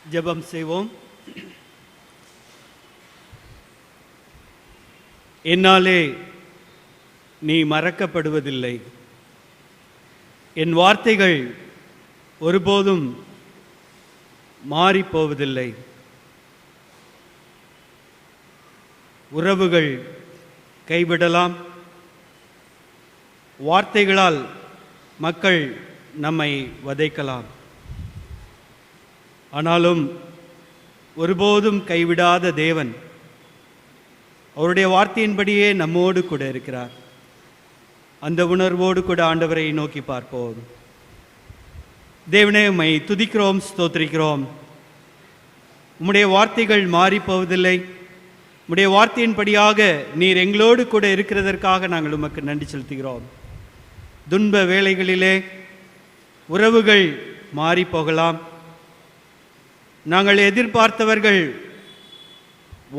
ஜெபம் செய்வோம். என்னாலே நீ மறக்கப்படுவதில்லை. என் வார்த்தைகள் ஒருபோதும் மாறிப்போவதில்லை. உறவுகள் கைவிடலாம், வார்த்தைகளால் மக்கள் நம்மை வதைக்கலாம். ஆனாலும் ஒருபோதும் கைவிடாத தேவன் அவருடைய வார்த்தையின்படியே நம்மோடு கூட இருக்கிறார். அந்த உணர்வோடு கூட ஆண்டவரை நோக்கி பார்ப்போம். தேவனே, உம்மை துதிக்கிறோம், ஸ்தோத்திரிக்கிறோம். உம்முடைய வார்த்தைகள் மாறி போவதில்லை. உம்முடைய வார்த்தையின்படியாக நீர் எங்களோடு கூட இருக்கிறதற்காக நாங்கள் உமக்கு நன்றி செலுத்துகிறோம். துன்ப வேளைகளிலே உறவுகள் மாறி போகலாம். நாங்கள் எதிர்பார்த்தவர்கள்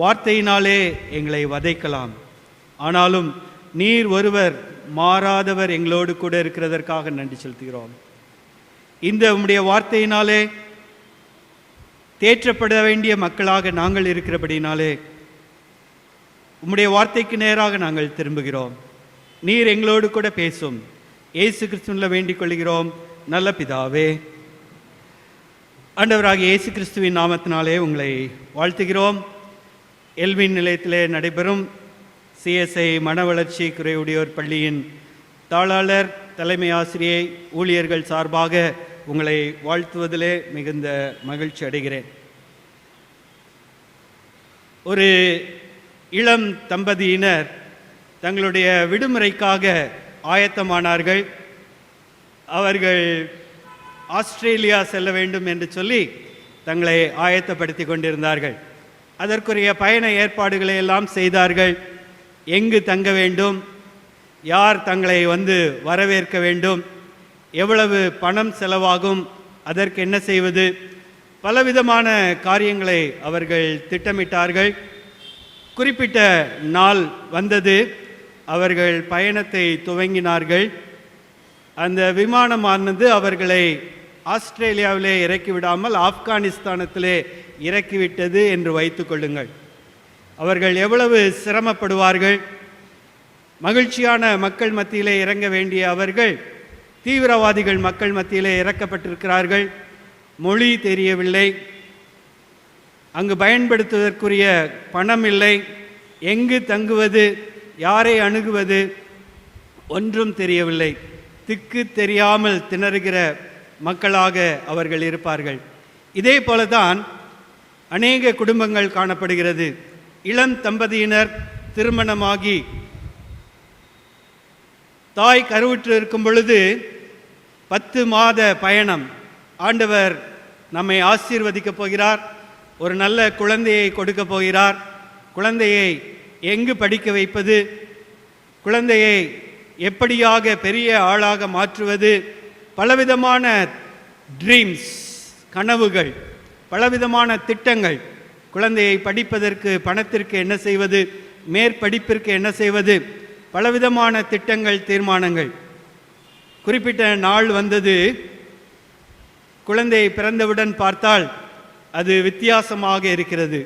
வார்த்தையினாலே எங்களை வதைக்கலாம். ஆனாலும் நீர் ஒருவர் மாறாதவர் எங்களோடு கூட இருக்கிறதற்காக நன்றி செலுத்துகிறோம். இந்த உம்முடைய வார்த்தையினாலே தேற்றப்பட வேண்டிய மக்களாக நாங்கள் இருக்கிறபடினாலே உம்முடைய வார்த்தைக்கு நேராக நாங்கள் திரும்புகிறோம். நீர் எங்களோடு கூட பேசும். இயேசு கிறிஸ்துவில் வேண்டிக் கொள்கிறோம் நல்ல பிதாவே. ஆண்டவராகிய இயேசு கிறிஸ்துவின் நாமத்தினாலே உங்களை வாழ்த்துகிறோம். எல்வின் நிலையத்திலே நடைபெறும் சிஎஸ்ஐ மன வளர்ச்சி குறைவுடையோர் பள்ளியின் தாளாளர், தலைமை ஆசிரியை, ஊழியர்கள் சார்பாக உங்களை வாழ்த்துவதிலே மிகுந்த மகிழ்ச்சி அடைகிறேன். ஒரு இளம் தம்பதியினர் தங்களுடைய விடுமுறைக்காக ஆயத்தமானார்கள். அவர்கள் ஆஸ்திரேலியா செல்ல வேண்டும் என்று சொல்லி தங்களை ஆயத்தப்படுத்தி கொண்டிருந்தார்கள். அதற்குரிய பயண ஏற்பாடுகளை எல்லாம் செய்தார்கள். எங்கு தங்க வேண்டும், யார் தங்களை வந்து வரவேற்க வேண்டும், எவ்வளவு பணம் செலவாகும், அதற்கு என்ன செய்வது, பலவிதமான காரியங்களை அவர்கள் திட்டமிட்டார்கள். குறிப்பிட்ட நாள் வந்தது. அவர்கள் பயணத்தை துவங்கினார்கள். அந்த விமானமானது அவர்களை ஆஸ்திரேலியாவிலே இறக்கிவிடாமல் ஆப்கானிஸ்தானத்திலே இறக்கிவிட்டது என்று வைத்து கொள்ளுங்கள். அவர்கள் எவ்வளவு சிரமப்படுவார்கள். மகிழ்ச்சியான மக்கள் மத்தியிலே இறங்க வேண்டிய அவர்கள் தீவிரவாதிகள் மக்கள் மத்தியிலே இறக்கப்பட்டிருக்கிறார்கள். மொழி தெரியவில்லை, அங்கு பயன்படுத்துவதற்குரிய பணம் இல்லை, எங்கு தங்குவது, யாரை அணுகுவது ஒன்றும் தெரியவில்லை. திக்கு தெரியாமல் திணறுகிற மக்களாக அவர்கள் இருப்பார்கள். இதே போலதான் அநேக குடும்பங்கள் காணப்படுகிறது. இளம் தம்பதியினர் திருமணமாகி தாய் கருவுற்று இருக்கும் பொழுது 10 மாத பயணம். ஆண்டவர் நம்மை ஆசீர்வதிக்கப் போகிறார். ஒரு நல்ல குழந்தையை கொடுக்க போகிறார். குழந்தையை எங்கு படிக்க வைப்பது, குழந்தையை எப்படியாக பெரிய ஆளாக மாற்றுவது, பலவிதமான ட்ரீம்ஸ், கனவுகள், பலவிதமான திட்டங்கள். குழந்தையை படிப்பதற்கு பணத்திற்கு என்ன செய்வது, மேற்படிப்பிற்கு என்ன செய்வது, பலவிதமான திட்டங்கள், தீர்மானங்கள். குறிப்பிட்ட நாள் வந்தது. குழந்தை பிறந்தவுடன் பார்த்தால் அது வித்தியாசமாக இருக்கிறது.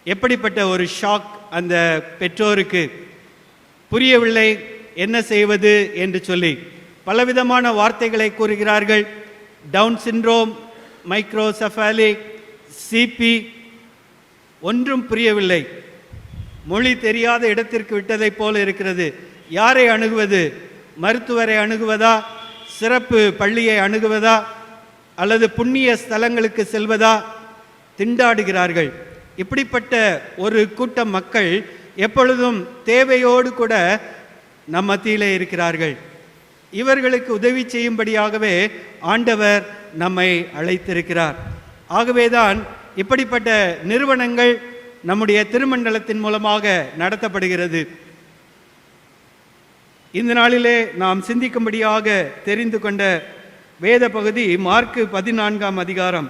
எப்படிப்பட்ட ஒரு ஷாக் அந்த பெற்றோருக்கு! புரியவில்லை என்ன செய்வது என்று சொல்லி பலவிதமான வார்த்தைகளை கூறுகிறார்கள். டவுன் சிண்ட்ரோம், மைக்ரோசெஃபாலி, சிபி, ஒன்றும் புரியவில்லை. மொழி தெரியாத இடத்திற்கு விட்டதை போல இருக்கிறது. யாரை அணுகுவது? மருத்துவரை அணுகுவதா, சிறப்பு பள்ளியை அணுகுவதா, அல்லது புண்ணிய ஸ்தலங்களுக்கு செல்வதா? திண்டாடுகிறார்கள். இப்படிப்பட்ட ஒரு கூட்டம் மக்கள் எப்பொழுதும் தேவையோடு கூட நம் மத்தியிலே இருக்கிறார்கள். இவர்களுக்கு உதவி செய்யும்படியாகவே ஆண்டவர் நம்மை அழைத்திருக்கிறார். ஆகவேதான் இப்படிப்பட்ட நிறுவனங்கள் நம்முடைய திருமண்டலத்தின் மூலமாக நடத்தப்படுகிறது. இந்த நாளிலே நாம் சிந்திக்கும்படியாக தெரிந்து கொண்ட வேத பகுதி மார்க்கு 14ஆம் அதிகாரம்.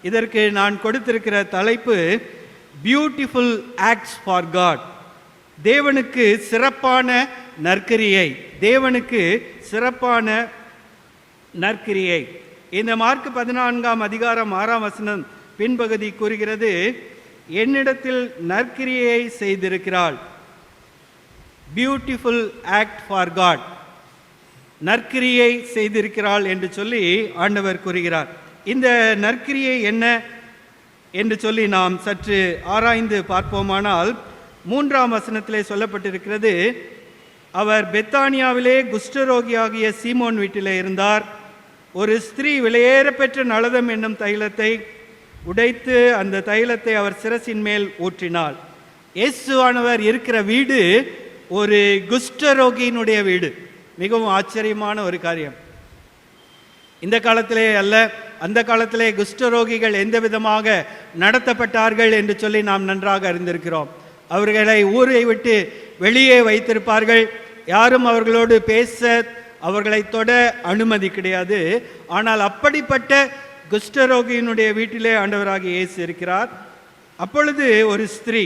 இதற்கு நான் கொடுத்திருக்கிற தலைப்பு பியூட்டிஃபுல் ஆக்ட்ஸ் ஃபார் காட். தேவனுக்கு சிறப்பான நற்கிரியை. தேவனுக்கு சிறப்பான நற்கிரியை. இந்த மார்க் 14ஆம் அதிகாரம் 6ஆம் வசனம் பின்பகுதி கூறுகிறது, என்னிடத்தில் நற்கிரியை செய்திருக்கிறாள். Beautiful act for God. நற்கிரியை செய்திருக்கிறாள் என்று சொல்லி ஆண்டவர் கூறுகிறார். இந்த நற்கிரியை என்ன என்று சொல்லி நாம் சற்று ஆராய்ந்து பார்ப்போமானால் 3ஆம் வசனத்திலே சொல்லப்பட்டிருக்கிறது, அவர் பெத்தானியாவிலே குஷ்டரோகியாகிய சீமோன் வீட்டிலே இருந்தார். ஒரு ஸ்திரீ விலையேறப்பெற்ற நலதம் என்னும் தைலத்தை உடைத்து அந்த தைலத்தை அவர் சிரசின் மேல் ஊற்றினாள். இயேசுவானவர் இருக்கிற வீடு ஒரு குஷ்டரோகியினுடைய வீடு. மிகவும் ஆச்சரியமான ஒரு காரியம். இந்த காலத்திலே அல்ல, அந்த காலத்திலே குஷ்டரோகிகள் எந்த விதமாக நடத்தப்பட்டார்கள் என்று சொல்லி நாம் நன்றாக அறிந்திருக்கிறோம். அவர்களை ஊரை விட்டு வெளியே வைத்திருப்பார்கள். யாரும் அவர்களோடு பேச, அவர்களை தொட அனுமதி கிடையாது. ஆனால் அப்படிப்பட்ட குஷ்டரோகியினுடைய வீட்டிலே ஆண்டவராகிய இயேசு இருக்கிறார். அப்பொழுது ஒரு ஸ்திரீ,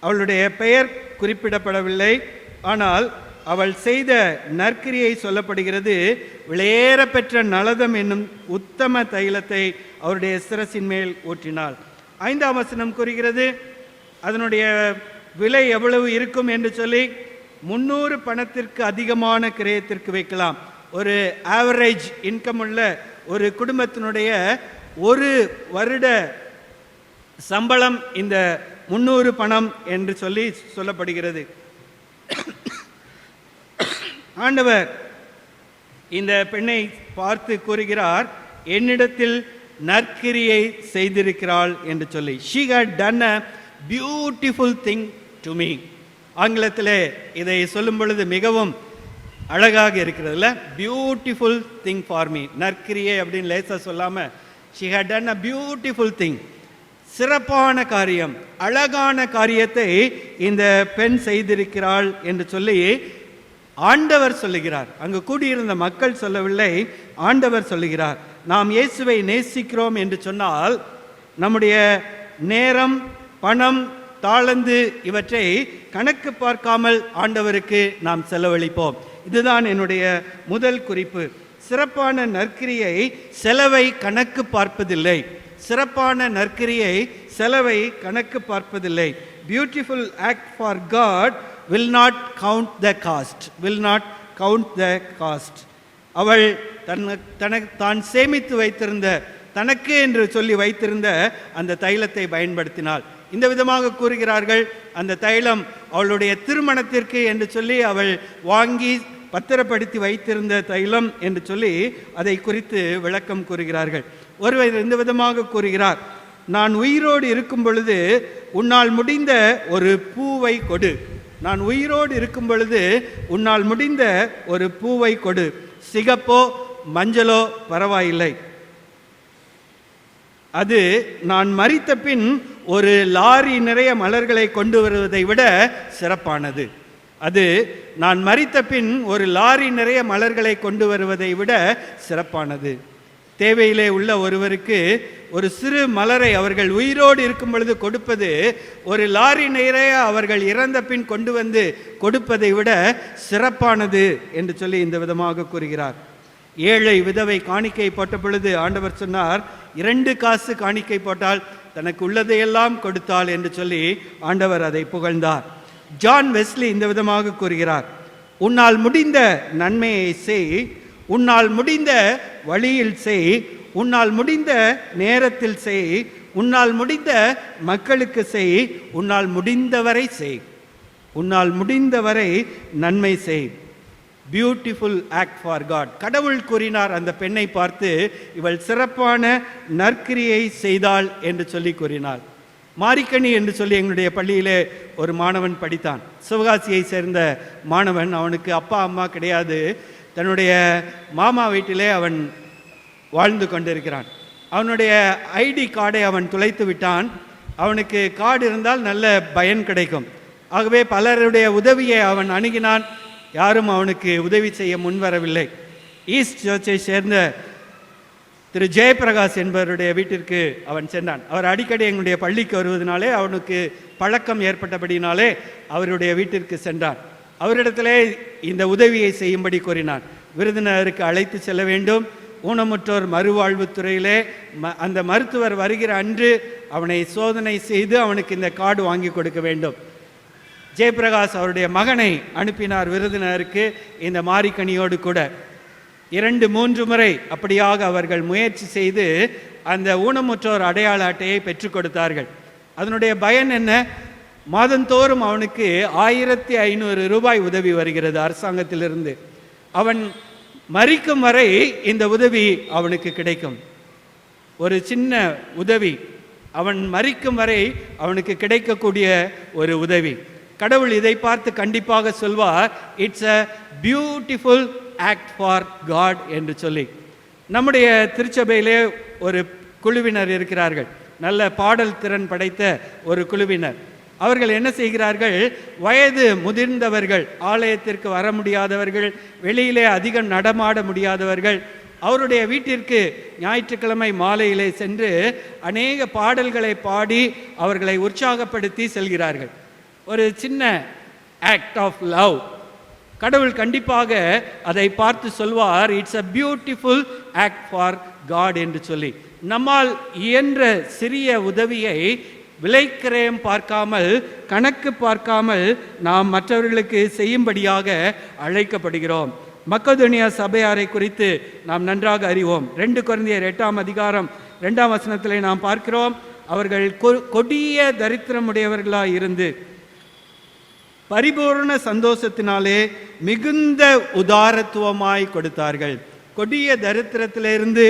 அவளுடைய பெயர் குறிப்பிடப்படவில்லை, ஆனால் அவள் செய்த நற்கிரியை சொல்லப்படுகிறது. விலையேறப்பெற்ற நலதம் என்னும் உத்தம தைலத்தை அவருடைய சிரசின் மேல் ஊற்றினாள். 5ஆம் வசனம் கூறுகிறது, அதனுடைய விலை எவ்வளவு இருக்கும் என்று சொல்லி 300 பணத்திற்கு அதிகமான கிரயத்திற்கு வைக்கலாம். ஒரு ஆவரேஜ் இன்கம் உள்ள ஒரு குடும்பத்தினுடைய ஒரு வருட சம்பளம் இந்த 300 பணம் என்று சொல்லி சொல்லப்படுகிறது. ஆண்டவர் இந்த பெண்ணை பார்த்து கூறுகிறார், என்னிடத்தில் நற்கிரியை செய்திருக்கிறாள் என்று சொல்லி. She had done a beautiful thing to me. ஆங்கிலத்தில் இதை சொல்லும் பொழுது மிகவும் அழகாக இருக்கிறதுல, பியூட்டிஃபுல் திங் ஃபார் மீ. நற்கிரியை அப்படின்னு லேசாக சொல்லாமல் she had done a beautiful thing. சிறப்பான காரியம், அழகான காரியத்தை இந்த பெண் செய்திருக்கிறாள் என்று சொல்லி ஆண்டவர் சொல்லுகிறார். அங்கு கூடியிருந்த மக்கள் சொல்லவில்லை, ஆண்டவர் சொல்லுகிறார். நாம் இயேசுவை நேசிக்கிறோம் என்று சொன்னால் நம்முடைய நேரம், பணம், தாளந்து இவற்றை கணக்கு பார்க்காமல் ஆண்டவருக்கு நாம் செலவழிப்போம். இதுதான் என்னுடைய முதல் குறிப்பு. சிறப்பான நற்கிரியை செலவை கணக்கு பார்ப்பதில்லை. சிறப்பான நற்கிரியை செலவை கணக்கு பார்ப்பதில்லை. Beautiful act for God will not count the cost. will not count the cost. அவள் தான் சேமித்து வைத்திருந்த, தனக்கு என்று சொல்லி வைத்திருந்த அந்த தைலத்தை பயன்படுத்தினாள். இந்த விதமாக கூறுகிறார்கள், அந்த தைலம் அவளுடைய திருமணத்திற்கு என்று சொல்லி அவள் வாங்கி பத்திரப்படுத்தி வைத்திருந்த தைலம் என்று சொல்லி அதை குறித்து விளக்கம் கூறுகிறார்கள். ஒருவர் இந்த விதமாக கூறுகிறார், நான் உயிரோடு இருக்கும் பொழுது உன்னால் முடிந்த ஒரு பூவை கொடு. நான் உயிரோடு இருக்கும் பொழுது உன்னால் முடிந்த ஒரு பூவை கொடு. சிகப்போ மஞ்சளோ பரவாயில்லை. அது நான் மரித்த பின் ஒரு லாரி நிறைய மலர்களை கொண்டு வருவதை விட சிறப்பானது. அது நான் மரித்த பின் ஒரு லாரி நிறைய மலர்களை கொண்டு வருவதை விட சிறப்பானது. தேவையிலே உள்ள ஒருவருக்கு ஒரு சிறு மலரை அவர்கள் உயிரோடு இருக்கும் பொழுது கொடுப்பது, ஒரு லாரி நிறைய அவர்கள் இறந்த பின் கொண்டு வந்து கொடுப்பதை விட சிறப்பானது என்று சொல்லி இந்த விதமாக கூறுகிறார். ஏழை விதவை காணிக்கை போட்ட பொழுது ஆண்டவர் சொன்னார், 2 காசு காணிக்கை போட்டால் தனக்கு உள்ளதையெல்லாம் கொடுத்தாள் என்று சொல்லி ஆண்டவர் அதை புகழ்ந்தார். ஜான் வெஸ்லி இந்த விதமாக கூறுகிறார், உன்னால் முடிந்த நன்மையை செய், உன்னால் முடிந்த வழியில் செய், உன்னால் முடிந்த நேரத்தில் செய், உன்னால் முடிந்த மக்களுக்கு செய், உன்னால் முடிந்தவரை செய், உன்னால் முடிந்தவரை நன்மை செய். Beautiful act for God. கடவுள் கூறினார் அந்த பெண்ணை பார்த்து, இவள் சிறப்பான நற்கிரியை செய்தாள் என்று சொல்லி கூறினாள். மாரிக்கணி என்று சொல்லி எங்களுடைய பள்ளியிலே ஒரு மாணவன் படித்தான். சிவகாசியை சேர்ந்த மாணவன். அவனுக்கு அப்பா அம்மா கிடையாது. தன்னுடைய மாமா வீட்டிலே அவன் வாழ்ந்து கொண்டிருக்கிறான். அவனுடைய ஐடி கார்டை அவன் தொலைத்து விட்டான். அவனுக்கு கார்டு இருந்தால் நல்ல பயன் கிடைக்கும். ஆகவே பலருடைய உதவியை அவன் அணுகினான். யாரும் அவனுக்கு உதவி செய்ய முன்வரவில்லை. ஈஸ்ட் சர்ச்சை சேர்ந்த திரு ஜெயபிரகாஷ் என்பவருடைய வீட்டிற்கு அவன் சென்றான். அவர் அடிக்கடி எங்களுடைய பள்ளிக்கு வருவதனாலே அவனுக்கு பழக்கம் ஏற்பட்டபடினாலே அவருடைய வீட்டிற்கு சென்றான். அவரிடத்திலே இந்த உதவியை செய்யும்படி கூறினான். விருந்தினருக்கு அழைத்து செல்ல வேண்டும், ஊனமுற்றோர் மறுவாழ்வுத்துறையிலே அந்த மருத்துவர் வருகிற அன்று அவனை சோதனை செய்து அவனுக்கு இந்த கார்டு வாங்கி கொடுக்க வேண்டும். ஜெயபிரகாஷ் அவருடைய மகனை அனுப்பினார் விருதுநகருக்கு இந்த மாரிக்கனியோடு கூட. 2-3 முறை அப்படியாக அவர்கள் முயற்சி செய்து அந்த ஊனமுற்றோர் அடையாள அட்டையை பெற்றுக் கொடுத்தார்கள். அதனுடைய பயன் என்ன? மாதந்தோறும் அவனுக்கு 1500 ரூபாய் உதவி வருகிறது அரசாங்கத்திலிருந்து. அவன் மரிக்கும் வரை இந்த உதவி அவனுக்கு கிடைக்கும். ஒரு சின்ன உதவி, அவன் மரிக்கும் வரை அவனுக்கு கிடைக்கக்கூடிய ஒரு உதவி. கடவுள் இதை பார்த்து கண்டிப்பாக சொல்வார், it's a beautiful act for God என்று சொல்லி. நம்முடைய திருச்சபையிலே ஒரு குழுவினர் இருக்கிறார்கள், நல்ல பாடல் திறன் படைத்த ஒரு குழுவினர். அவர்கள் என்ன செய்கிறார்கள்? வயது முதிர்ந்தவர்கள், ஆலயத்திற்கு வர முடியாதவர்கள், வெளியிலே அதிகம் நடமாட முடியாதவர்கள், அவருடைய வீட்டிற்கு ஞாயிற்றுக்கிழமை மாலையிலே சென்று அநேக பாடல்களை பாடி அவர்களை உற்சாகப்படுத்தி செல்கிறார்கள். ஒரு சின்ன ஆக்ட் ஆஃப் லவ். கடவுள் கண்டிப்பாக அதை பார்த்து சொல்வார், it's a beautiful act for God என்று சொல்லி. நம்மால் இயன்ற சிறிய உதவியை விலைக்கிரயம் பார்க்காமல், கணக்கு பார்க்காமல் நாம் மற்றவர்களுக்கு செய்யும்படியாக அழைக்கப்படுகிறோம். மக்கதோனியா சபையாரை குறித்து நாம் நன்றாக அறிவோம். 2 கொரிந்தியர் 8ஆம் அதிகாரம் 2ஆம் வசனத்திலே நாம் பார்க்கிறோம், அவர்கள் கொடிய தரித்திரமுடையவர்களாய் இருந்து பரிபூர்ண சந்தோஷத்தினாலே மிகுந்த உதாரத்துவமாய் கொடுத்தார்கள். கொடிய தரித்திரத்திலிருந்து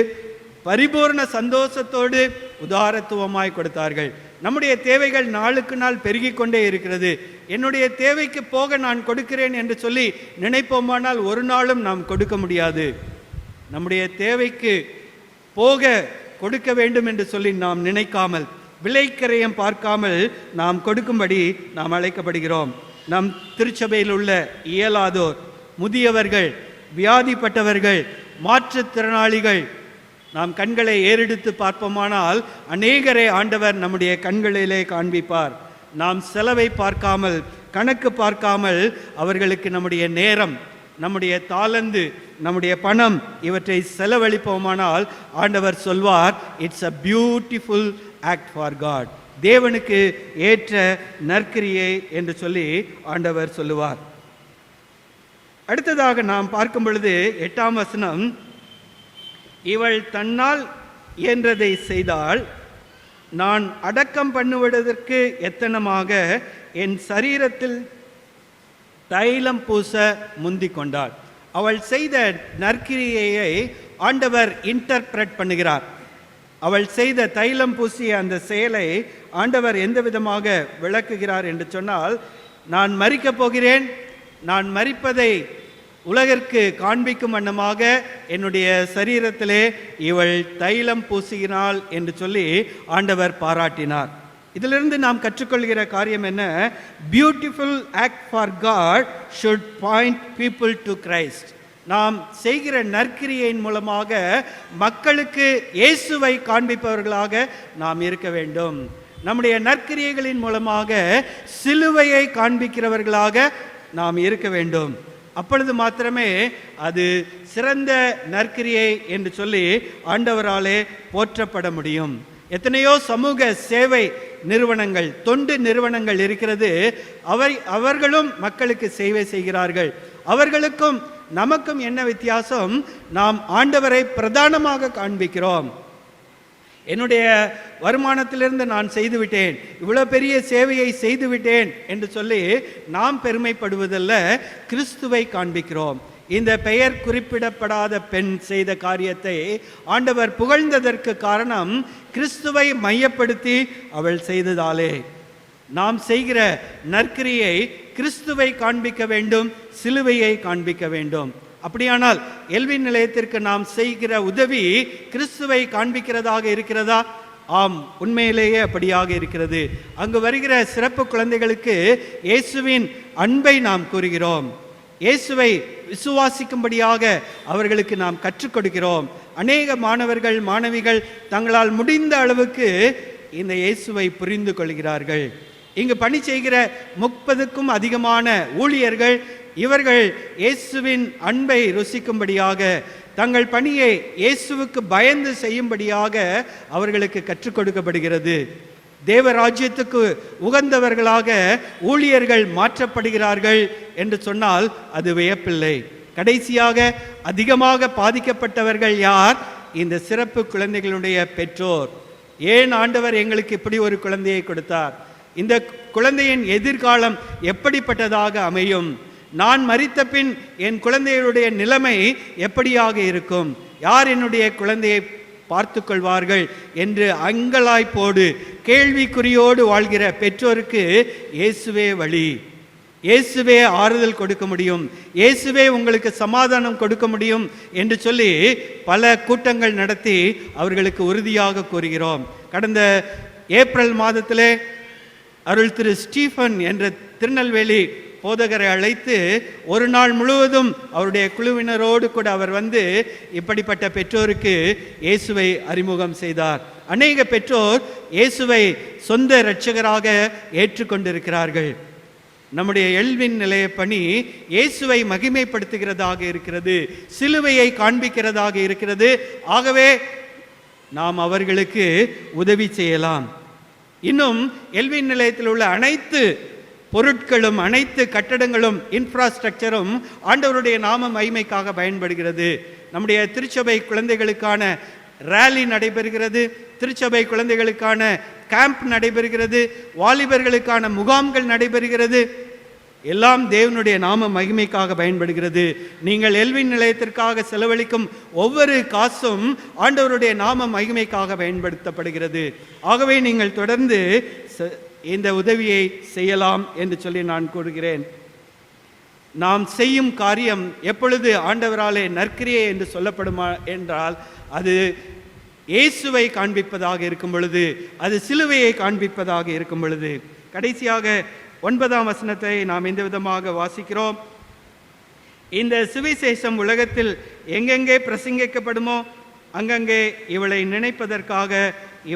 பரிபூர்ண சந்தோஷத்தோடு உதாரத்துவமாய் கொடுத்தார்கள். நம்முடைய தேவைகள் நாளுக்கு நாள் பெருகி கொண்டே இருக்கிறது. என்னுடைய தேவைக்கு போக நான் கொடுக்கிறேன் என்று சொல்லி நினைப்போமானால் ஒரு நாளும் நாம் கொடுக்க முடியாது. நம்முடைய தேவைக்கு போக கொடுக்க வேண்டும் என்று சொல்லி நாம் நினைக்காமல், விலைக்கரையம் பார்க்காமல் நாம் கொடுக்கும்படி நாம் அழைக்கப்படுகிறோம். நம் திருச்சபையில் உள்ள இயலாதோர், முதியவர்கள், வியாதிப்பட்டவர்கள், மாற்றுத்திறனாளிகள், நாம் கண்களை ஏறெடுத்து பார்ப்போமானால் அநேகரை ஆண்டவர் நம்முடைய கண்களிலே காண்பிப்பார். நாம் செலவை பார்க்காமல், கணக்கு பார்க்காமல் அவர்களுக்கு நம்முடைய நேரம், நம்முடைய தாளந்து, நம்முடைய பணம் இவற்றை செலவழிப்போமானால் ஆண்டவர் சொல்வார், it's a beautiful act for God. தேவனுக்கு ஏற்ற நற்கிரியை என்று சொல்லி ஆண்டவர் சொல்லுவார். அடுத்ததாக நாம் பார்க்கும் பொழுது 8ஆம் வசனம், இவள் தன்னால் இயன்றதை செய்தால் நான் அடக்கம் பண்ணுவதற்கு எத்தனமாக என் சரீரத்தில் தைலம் பூச முந்திக் கொண்டாள். அவள் செய்த நற்கிரியையை ஆண்டவர் இன்டர்பிரட் பண்ணுகிறார். அவள் செய்த தைலம் பூசிய அந்த செயலை ஆண்டவர் எந்த விதமாக விளக்குகிறார் என்று சொன்னால், நான் மரிக்கப் போகிறேன், நான் மரிப்பதை உலகிற்கு காண்பிக்கும் வண்ணமாக என்னுடைய சரீரத்திலே இவள் தைலம் பூசுகிறாள் என்று சொல்லி ஆண்டவர் பாராட்டினார். இதிலிருந்து நாம் கற்றுக்கொள்கிற காரியம் என்ன? Beautiful act for God should point people to Christ. நாம் செய்கிற நற்கிரியின் மூலமாக மக்களுக்கு இயேசுவை காண்பிப்பவர்களாக நாம் இருக்க வேண்டும். நம்முடைய நற்கிரியைகளின் மூலமாக சிலுவையை காண்பிக்கிறவர்களாக நாம் இருக்க வேண்டும். அப்பொழுது மாத்திரமே அது சிறந்த நற்கிரியை என்று சொல்லி ஆண்டவராலே போற்றப்பட முடியும். எத்தனையோ சமூக சேவை நிறுவனங்கள், தொண்டு நிறுவனங்கள் இருக்கிறது. அவர்களும் மக்களுக்கு சேவை செய்கிறார்கள். அவர்களுக்கும் நமக்கும் என்ன வித்தியாசம்? நாம் ஆண்டவரை பிரதானமாக காண்பிக்கிறோம். என்னுடைய வருமானத்திலிருந்து நான் செய்துவிட்டேன், இவ்வளோ பெரிய சேவையை செய்துவிட்டேன் என்று சொல்லி நாம் பெருமைப்படுவதல்ல, கிறிஸ்துவை காண்பிக்கிறோம். இந்த பெயர் குறிப்பிடப்படாத பெண் செய்த காரியத்தை ஆண்டவர் புகழ்ந்ததற்கு காரணம் கிறிஸ்துவை மையப்படுத்தி அவள் செய்ததாலே. நாம் செய்கிற நற்கிரியை கிறிஸ்துவை காண்பிக்க வேண்டும், சிலுவையை காண்பிக்க வேண்டும். அப்படியானால் எல்வின் நிலையத்திற்கு நாம் செய்கிற உதவி கிறிஸ்துவை காண்பிக்கிறதாக இருக்கிறதா? ஆம், உண்மையிலேயே அப்படியாக இருக்கிறது. அங்கு வருகிற சிறப்பு குழந்தைகளுக்கு இயேசுவின் அன்பை நாம் கூறுகிறோம். இயேசுவை விசுவாசிக்கும்படியாக அவர்களுக்கு நாம் கற்றுக் கொடுக்கிறோம். அநேக மாணவர்கள், மாணவிகள் தங்களால் முடிந்த அளவுக்கு இந்த இயேசுவை புரிந்து கொள்கிறார்கள். இங்கு பணி செய்கிற 30க்கும் அதிகமான ஊழியர்கள் இவர்கள் இயேசுவின் அன்பை ருசிக்கும்படியாக தங்கள் பணியை இயேசுவுக்கு பயந்து செய்யும்படியாக அவர்களுக்கு கற்றுக் கொடுக்கப்படுகிறது. தேவராஜ்யத்துக்கு உகந்தவர்களாக ஊழியர்கள் மாற்றப்படுகிறார்கள் என்று சொன்னால் அது வியப்பில்லை. கடைசியாக அதிகமாக பாதிக்கப்பட்டவர்கள் யார்? இந்த சிறப்பு குழந்தைகளுடைய பெற்றோர். ஏன் ஆண்டவர் எங்களுக்கு இப்படி ஒரு குழந்தையை கொடுத்தார்? இந்த குழந்தையின் எதிர்காலம் எப்படிப்பட்டதாக அமையும்? நான் மரித்த பின் என் குழந்தைகளுடைய நிலைமை எப்படியாக இருக்கும்? யார் என்னுடைய குழந்தையை பார்த்து கொள்வார்கள் என்று அங்கலாய்ப்போடு கேள்விக்குறியோடு வாழ்கிற பெற்றோருக்கு இயேசுவே வழி, இயேசுவே ஆறுதல் கொடுக்க முடியும், இயேசுவே உங்களுக்கு சமாதானம் கொடுக்க முடியும் என்று சொல்லி பல கூட்டங்கள் நடத்தி அவர்களுக்கு உறுதியாக கூறுகிறோம். கடந்த ஏப்ரல் மாதத்திலே அருள் திரு ஸ்டீஃபன் என்ற திருநெல்வேலி போதகரை அழைத்து ஒரு நாள் முழுவதும் அவருடைய குழுவினரோடு கூட அவர் வந்து இப்படிப்பட்ட பெற்றோருக்கு இயேசுவை அறிமுகம் செய்தார். அநேக பெற்றோர் இயேசுவை சொந்த இரட்சகராக ஏற்றுக்கொண்டிருக்கிறார்கள். நம்முடைய எல்வின் நிலைய பணி இயேசுவை மகிமைப்படுத்துகிறதாக இருக்கிறது, சிலுவையை காண்பிக்கிறதாக இருக்கிறது. ஆகவே நாம் அவர்களுக்கு உதவி செய்யலாம். இன்னும் எல்வின் நிலையத்தில் உள்ள அனைத்து பொருட்களும் அனைத்து கட்டடங்களும் இன்ஃப்ராஸ்ட்ரக்சரும் ஆண்டவருடைய நாம மகிமைக்காக பயன்படுகிறது. நம்முடைய திருச்சபை குழந்தைகளுக்கான ரேலி நடைபெறுகிறது, திருச்சபை குழந்தைகளுக்கான கேம்ப் நடைபெறுகிறது, வாலிபர்களுக்கான முகாம்கள் நடைபெறுகிறது. எல்லாம் தேவனுடைய நாம மகிமைக்காக பயன்படுகிறது. நீங்கள் எல்வின் நிலையத்திற்காக செலவழிக்கும் ஒவ்வொரு காசும் ஆண்டவருடைய நாம மகிமைக்காக பயன்படுத்தப்படுகிறது. ஆகவே நீங்கள் தொடர்ந்து இந்த உதவியை செய்யலாம் என்று சொல்லி நான் கூறுகிறேன். நாம் செய்யும் காரியம் எப்பொழுது ஆண்டவராலே நற்கிரியை என்று சொல்லப்படுமா என்றால் அது இயேசுவை காண்பிப்பதாக இருக்கும் பொழுது, அது சிலுவையை காண்பிப்பதாக இருக்கும் பொழுது. கடைசியாக 9ஆம் வசனத்தை நாம் இந்த விதமாக வாசிக்கிறோம். இந்த சுவிசேஷம் உலகத்தில் எங்கெங்கே பிரசங்கிக்கப்படுமோ அங்கங்கே இவளை நினைப்பதற்காக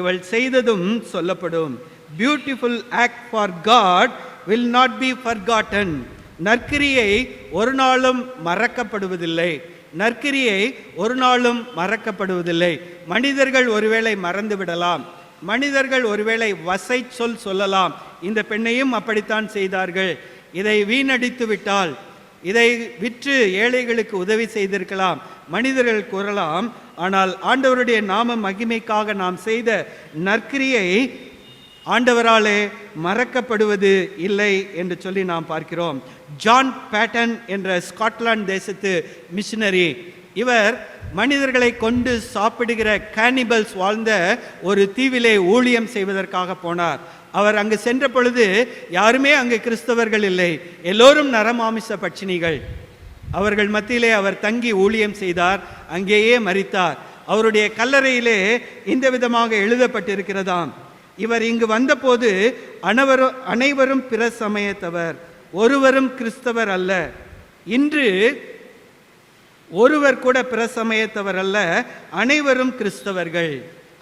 இவள் செய்ததும் சொல்லப்படும். Beautiful act for God will not be forgotten. நற்கிரியை ஒரு நாளும் மறக்கப்படுவதில்லை. நற்கிரியை ஒரு நாளும் மறக்கப்படுவதில்லை. மனிதர்கள் ஒருவேளை மறந்து விடலாம், மனிதர்கள் ஒருவேளை வசை சொல் சொல்லலாம். இந்த பெண்ணையும் அப்படித்தான் செய்தார்கள். இதை வீணடித்து விட்டால், இதை விற்று ஏழைகளுக்கு உதவி செய்திருக்கலாம் மனிதர்கள் கூறலாம். ஆனால் ஆண்டவருடைய நாம மகிமைக்காக நாம் செய்த நற்கிரியை ஆண்டவராலே மறக்கப்படுவது இல்லை என்று சொல்லி நாம் பார்க்கிறோம். ஜான் பேட்டன் என்ற ஸ்காட்லாந்து தேசத்து மிஷனரி, இவர் மனிதர்களை கொண்டு சாப்பிடுகிற கேனிபல்ஸ் வாழ்ந்த ஒரு தீவிலே ஊழியம் செய்வதற்காக போனார். அவர் அங்கு சென்ற பொழுது யாருமே அங்கு கிறிஸ்தவர்கள் இல்லை, எல்லோரும் நரமாமிச பட்சினிகள். அவர்கள் மத்தியிலே அவர் தங்கி ஊழியம் செய்தார், அங்கேயே மரித்தார். அவருடைய கல்லறையிலே இந்த விதமாக எழுதப்பட்டிருக்கிறதாம், இவர் இங்கு வந்தபோது அனைவரும் பிற சமயத்தவர், ஒருவரும் கிறிஸ்தவர் அல்ல. இன்று ஒருவர் கூட பிற சமயத்தவர் அல்ல, அனைவரும் கிறிஸ்தவர்கள்,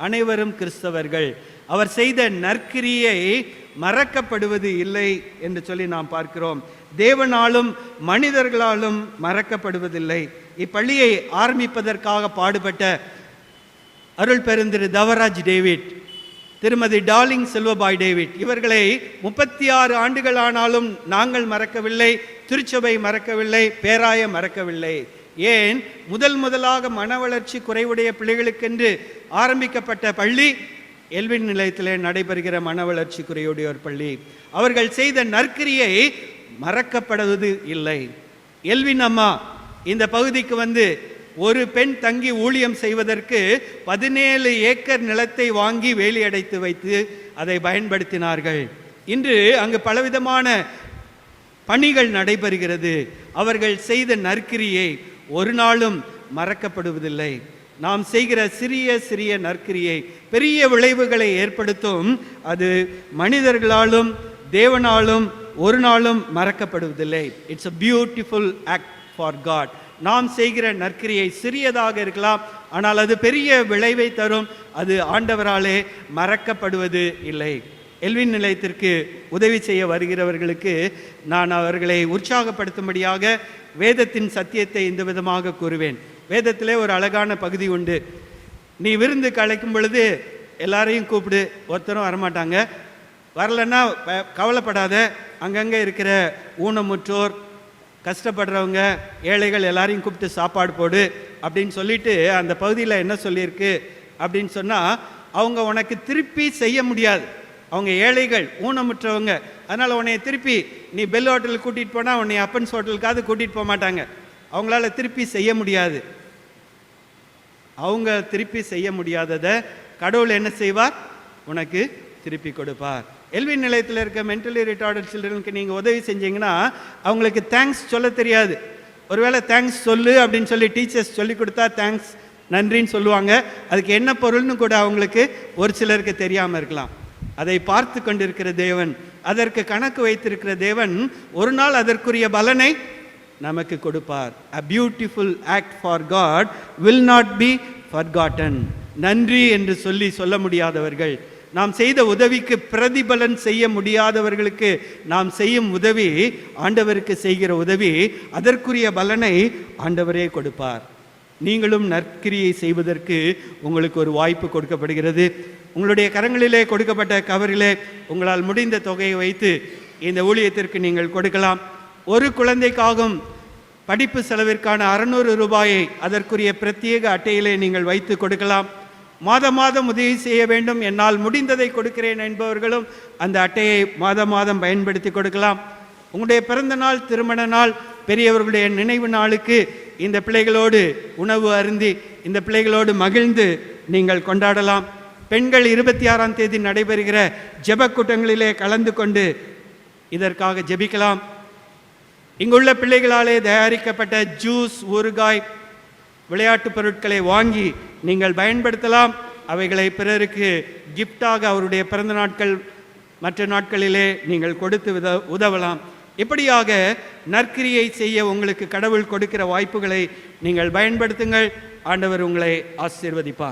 அனைவரும் கிறிஸ்தவர்கள். அவர் செய்த நற்கிரியை மறக்கப்படுவது இல்லை என்று சொல்லி நாம் பார்க்கிறோம். தேவனாலும் மனிதர்களாலும் மறக்கப்படுவதில்லை. இப்பள்ளியை ஆரம்பிப்பதற்காக பாடுபட்ட அருள் பெருந்திரு தவராஜ் டேவிட், திருமதி டார்லிங் செல்வபாய் டேவிட், இவர்களை 36 ஆண்டுகள் ஆனாலும் நாங்கள் மறக்கவில்லை, திருச்சபை மறக்கவில்லை, பேராய மறக்கவில்லை. ஏன்? முதலாக மன வளர்ச்சி குறைவுடைய பிள்ளைகளுக்கென்று ஆரம்பிக்கப்பட்ட பள்ளி எல்வின் நிலையத்திலே நடைபெறுகிற மன வளர்ச்சி குறைவுடையோர் பள்ளி. அவர்கள் செய்த நற்கிரியை மறக்கப்படுவது இல்லை. எல்வின் அம்மா இந்த பகுதிக்கு வந்து ஒரு பெண் தங்கி ஊழியம் செய்வதற்கு 17 ஏக்கர் நிலத்தை வாங்கி வேலி அடைத்து வைத்து அதை பயன்படுத்தினார்கள். இன்று அங்கு பலவிதமான பணிகள் நடைபெறுகிறது. அவர்கள் செய்த நற்கிரியை ஒரு நாளும் மறக்கப்படுவதில்லை. நாம் செய்கிற சிறிய சிறிய நற்கிரியை பெரிய விளைவுகளை ஏற்படுத்தும். அது மனிதர்களாலும் தேவனாலும் ஒரு நாளும் மறக்கப்படுவதில்லை. It's a beautiful act for God. நாம் செய்கிற நற்கிரியை சிறியதாக இருக்கலாம், ஆனால் அது பெரிய விளைவை தரும். அது ஆண்டவராலே மறக்கப்படுவது இல்லை. எல்வின் நிலையத்திற்கு உதவி செய்ய வருகிறவர்களுக்கு நான் அவர்களை உற்சாகப்படுத்தும்படியாக வேதத்தின் சத்தியத்தை இந்த விதமாக கூறுவேன். வேதத்திலே ஒரு அழகான பகுதி உண்டு. நீ விருந்துக்கு அழைக்கும் பொழுது எல்லாரையும் கூப்பிடு, ஒருத்தரும் வரமாட்டாங்க. வரலன்னா கவலைப்படாத, அங்கங்கே இருக்கிற ஊனமுற்றோர், கஷ்டப்படுறவங்க, ஏழைகள் எல்லாரையும் கூப்பிட்டு சாப்பாடு போடு அப்படின்னு சொல்லிட்டு அந்த பகுதியில் என்ன சொல்லியிருக்கு அப்படின்னு சொன்னால், அவங்க உனக்கு திருப்பி செய்ய முடியாது. அவங்க ஏழைகள், ஊனமுற்றவங்க. அதனால் உன்னை திருப்பி நீ பெல் ஹோட்டலுக்கு கூட்டிகிட்டு போனால் உன்னை அப்பன்ஸ் ஹோட்டலுக்காவது கூட்டிகிட்டு போக மாட்டாங்க. அவங்களால திருப்பி செய்ய முடியாது. அவங்க திருப்பி செய்ய முடியாததை கடவுள் என்ன செய்வார்? உனக்கு திருப்பி கொடுப்பார். எல்வின் நிலையத்தில் இருக்க மென்டலி ரிட்டார்டட் சில்ட்ரனுக்கு நீங்கள் உதவி செஞ்சீங்கன்னா அவங்களுக்கு தேங்க்ஸ் சொல்ல தெரியாது. ஒருவேளை தேங்க்ஸ் சொல்லு அப்படின்னு சொல்லி டீச்சர்ஸ் சொல்லி கொடுத்தா தேங்க்ஸ், நன்றின்னு சொல்லுவாங்க. அதுக்கு என்ன பொருள்னு கூட அவங்களுக்கு ஒரு சிலருக்கு தெரியாமல் இருக்கலாம். அதை பார்த்து கொண்டிருக்கிற தேவன், அதற்கு கணக்கு வைத்திருக்கிற தேவன் ஒரு நாள் அதற்குரிய பலனை நமக்கு கொடுப்பார். A beautiful act for God will not be forgotten. நன்றி என்று சொல்ல முடியாதவர்கள், நாம் செய்த உதவிக்கு பிரதிபலன் செய்ய முடியாதவர்களுக்கு நாம் செய்யும் உதவி, ஆண்டவருக்கு செய்கிற உதவி, அதற்குரிய பலனை ஆண்டவரே கொடுப்பார். நீங்களும் நற்கிரியை செய்வதற்கு உங்களுக்கு ஒரு வாய்ப்பு கொடுக்கப்படுகிறது. உங்களுடைய கரங்களிலே கொடுக்கப்பட்ட கவரிலே உங்களால் முடிந்த தொகையை வைத்து இந்த ஊழியத்திற்கு நீங்கள் கொடுக்கலாம். ஒரு குழந்தைக்காகும் படிப்பு செலவிற்கான 600 ரூபாயை அதற்குரிய பிரத்யேக அட்டையிலே நீங்கள் வைத்து கொடுக்கலாம். மாதம் மாதம் உதவி செய்ய வேண்டும், என்னால் முடிந்ததை கொடுக்கிறேன் என்பவர்களும் அந்த அட்டையை மாதம் மாதம் பயன்படுத்தி கொடுக்கலாம். உங்களுடைய பிறந்த நாள், திருமண நாள், பெரியவர்களுடைய நினைவு நாளுக்கு இந்த பிள்ளைகளோடு உணவு அருந்தி இந்த பிள்ளைகளோடு மகிழ்ந்து நீங்கள் கொண்டாடலாம். பெண்கள் 26ஆம் தேதி நடைபெறுகிற ஜெப கூட்டங்களிலே கலந்து கொண்டு இதற்காக ஜெபிக்கலாம். இங்குள்ள பிள்ளைகளாலே தயாரிக்கப்பட்ட ஜூஸ், ஊறுகாய், விளையாட்டு பொருட்களை வாங்கி நீங்கள் பயன்படுத்தலாம். அவைகளை பிறருக்கு கிஃப்டாக அவருடைய பிறந்த நாட்கள் மற்ற நாட்களிலே நீங்கள் கொடுத்து உதவலாம். இப்படியாக நற்கிரியை செய்ய உங்களுக்கு கடவுள் கொடுக்கிற வாய்ப்புகளை நீங்கள் பயன்படுத்துங்கள். ஆண்டவர் உங்களை ஆசீர்வதிப்பார்.